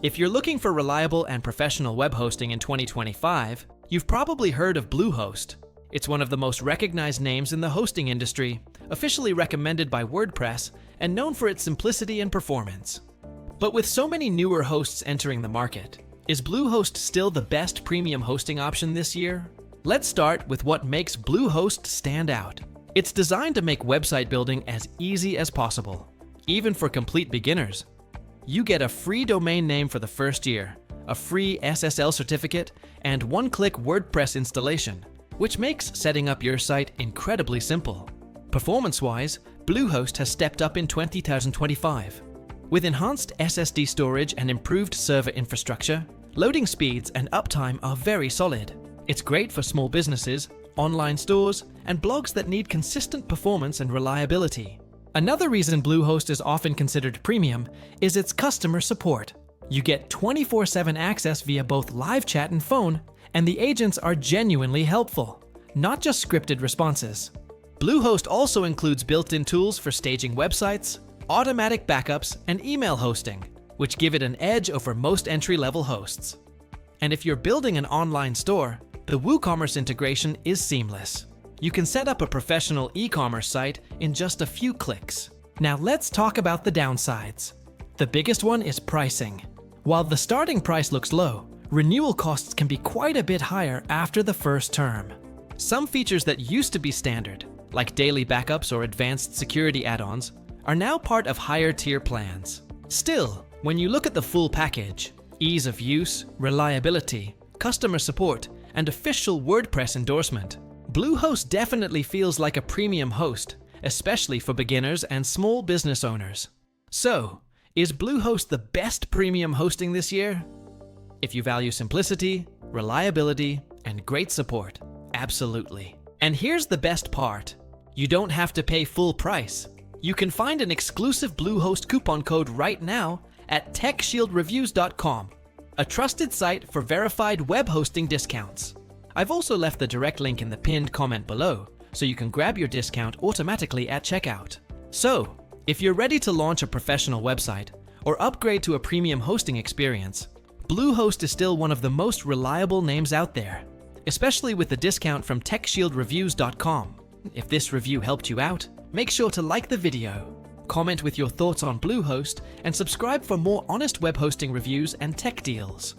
If you're looking for reliable and professional web hosting in 2025, you've probably heard of Bluehost. It's one of the most recognized names in the hosting industry, officially recommended by WordPress, and known for its simplicity and performance. But with so many newer hosts entering the market, is Bluehost still the best premium hosting option this year? Let's start with what makes Bluehost stand out. It's designed to make website building as easy as possible, even for complete beginners. You get a free domain name for the first year, a free SSL certificate, and one-click WordPress installation, which makes setting up your site incredibly simple. Performance-wise, Bluehost has stepped up in 2025. With enhanced SSD storage and improved server infrastructure, loading speeds and uptime are very solid. It's great for small businesses, online stores, and blogs that need consistent performance and reliability. Another reason Bluehost is often considered premium is its customer support. You get 24/7 access via both live chat and phone, and the agents are genuinely helpful, not just scripted responses. Bluehost also includes built-in tools for staging websites, automatic backups, and email hosting, which give it an edge over most entry-level hosts. And if you're building an online store, the WooCommerce integration is seamless. You can set up a professional e-commerce site in just a few clicks. Now let's talk about the downsides. The biggest one is pricing. While the starting price looks low, renewal costs can be quite a bit higher after the first term. Some features that used to be standard, like daily backups or advanced security add-ons, are now part of higher tier plans. Still, when you look at the full package, ease of use, reliability, customer support, and official WordPress endorsement, Bluehost definitely feels like a premium host, especially for beginners and small business owners. So, is Bluehost the best premium hosting this year? If you value simplicity, reliability, and great support, absolutely. And here's the best part. You don't have to pay full price. You can find an exclusive Bluehost coupon code right now at techshieldreviews.com, a trusted site for verified web hosting discounts. I've also left the direct link in the pinned comment below, so you can grab your discount automatically at checkout. So, if you're ready to launch a professional website or upgrade to a premium hosting experience, Bluehost is still one of the most reliable names out there, especially with the discount from techshieldreviews.com. If this review helped you out, make sure to like the video, comment with your thoughts on Bluehost, and subscribe for more honest web hosting reviews and tech deals.